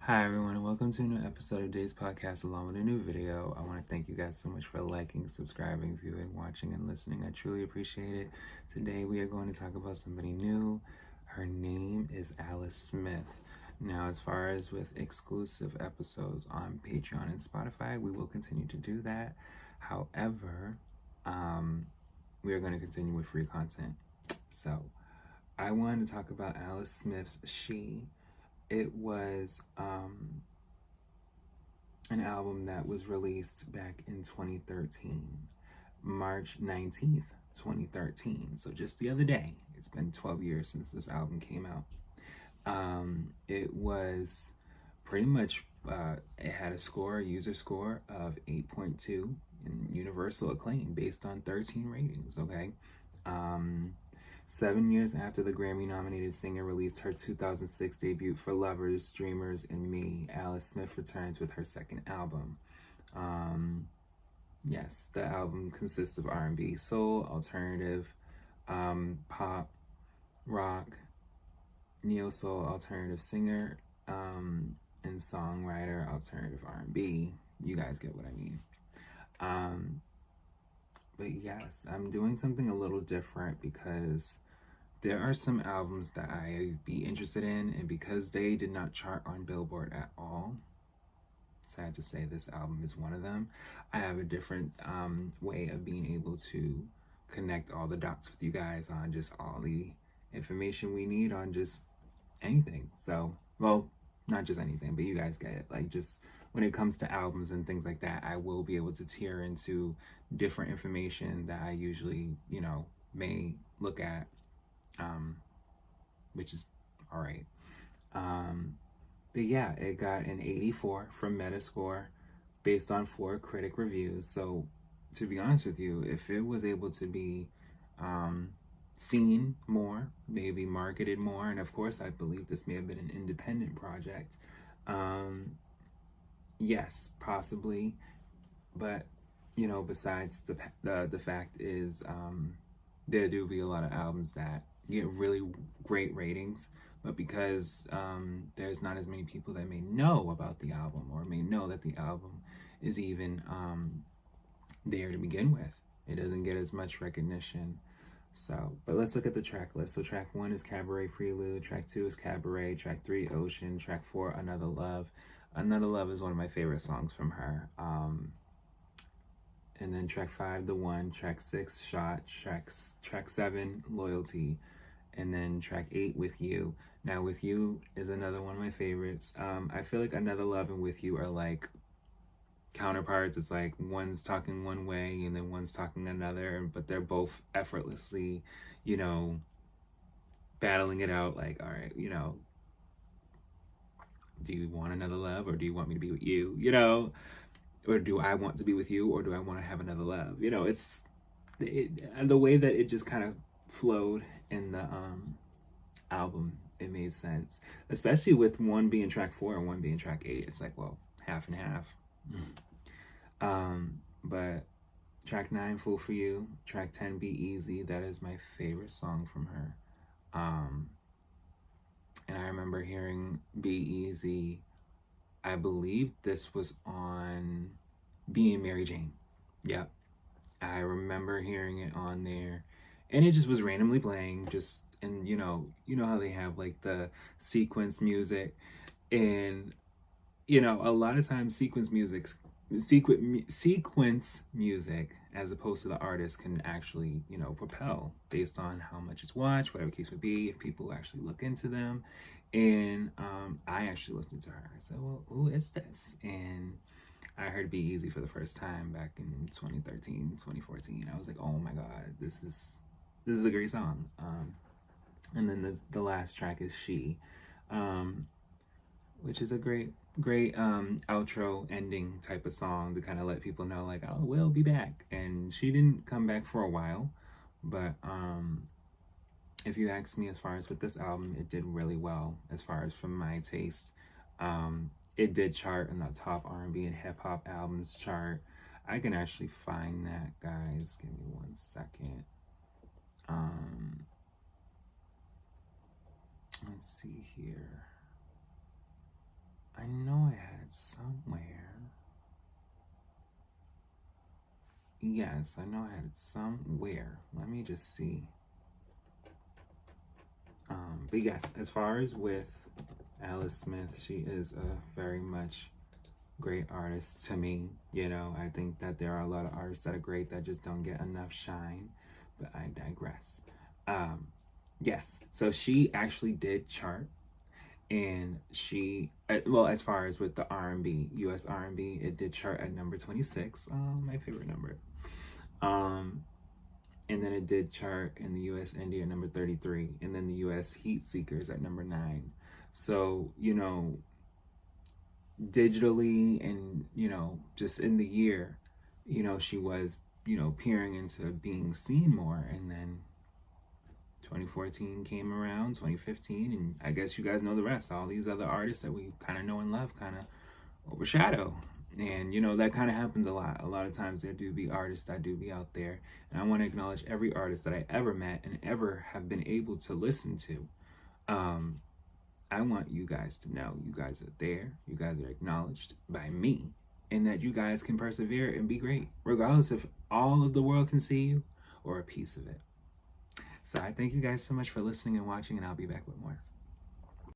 Hi everyone, and welcome to a new episode of Days Podcast along with a new video. I want to thank you guys so much for liking, subscribing, viewing, watching, and listening. I truly appreciate it. Today we are going to talk about somebody new. Her name is Alice Smith. Now, as far as with exclusive episodes on Patreon and Spotify, we will continue to do that. However, we are going to continue with free content. So, I wanted to talk about Alice Smith's She. It was an album that was released back in 2013, March 19th, 2013. So just the other day, it's been 12 years since this album came out. It was pretty much, it had a user score of 8.2 and universal acclaim based on 13 ratings, okay? 7 years after the Grammy-nominated singer released her 2006 debut for lovers, dreamers, and me, Alice Smith returns with her second album. Yes, the album consists of R&B, soul, alternative, pop, rock, neo-soul, alternative singer, and songwriter, alternative R&B. You guys get what I mean. But yes, I'm doing something a little different because there are some albums that I'd be interested in, and because they did not chart on Billboard at all, sad to say this album is one of them, I have a different way of being able to connect all the dots with you guys on just all the information we need on just anything. So, well, not just anything, but you guys get it. Like, just when it comes to albums and things like that, I will be able to tear into different information that I usually, may look at, which is all right. But yeah, it got an 84 from Metascore based on 4 critic reviews. So, to be honest with you, if it was able to be seen more, maybe marketed more, and of course, I believe this may have been an independent project. Yes, possibly, but besides the fact is, there do be a lot of albums that get really great ratings, but because there's not as many people that may know about the album or may know that the album is even there to begin with, it doesn't get as much recognition. So, but let's look at the track list. So track 1 is Cabaret Prelude, track 2 is Cabaret, track 3 Ocean, track 4 Another Love. Another Love is one of my favorite songs from her. And then track 5 The One, track 6 Shot, track 7 Loyalty, and then track 8 With You. Now With You is another one of my favorites. I feel like Another Love and With You are like counterparts. It's like one's talking one way and then one's talking another, but they're both effortlessly, battling it out. Like, all right, do you want another love or do you want me to be with you? Or do I want to be with you or do I want to have another love? It's the way that it just kind of flowed in the album. It made sense, especially with one being track 4 and one being track 8. It's like, well, half and half. But track 9, Fool for You, track 10, Be Easy, that is my favorite song from her. And I remember hearing Be Easy, I believe this was on Being Mary Jane. Yep. I remember hearing it on there, and it just was randomly playing, and you know how they have like the sequence music, and a lot of times sequence music as opposed to the artist can actually propel based on how much it's watched, whatever case would be, if people actually look into them. And I actually looked into her. I said, well, who is this? And I heard Be Easy for the first time back in 2013, 2014. I was like, oh my god, this is a great song. And then the last track is She, which is a great outro ending type of song to kind of let people know, like, oh, we'll be back. And she didn't come back for a while, but if you ask me, as far as with this album, it did really well as far as from my taste. It did chart in the top R&B and hip-hop albums chart. I can actually find that, guys. Give me 1 second. Let's see here. I know I had it somewhere. Yes, I know I had it somewhere. Let me just see. But yes, as far as with Alice Smith, she is a very much great artist to me. You know, I think that there are a lot of artists that are great that just don't get enough shine, but I digress. Um, yes, so she actually did chart, and she, well, as far as with the R&B, US R&B, it did chart at number 26, my favorite number. And then it did chart in the US Indie at number 33, and then the US Heat Seekers at number 9. So, you know, digitally and, you know, just in the year, you know, she was, you know, peering into being seen more. And then 2014 came around, 2015, and I guess you guys know the rest. All these other artists that we kind of know and love kind of overshadow. And, you know, that kind of happens a lot. A lot of times there do be artists that do be out there. And I want to acknowledge every artist that I ever met and ever have been able to listen to. I want you guys to know you guys are there, you guys are acknowledged by me, and that you guys can persevere and be great, regardless if all of the world can see you or a piece of it. So I thank you guys so much for listening and watching, and I'll be back with more.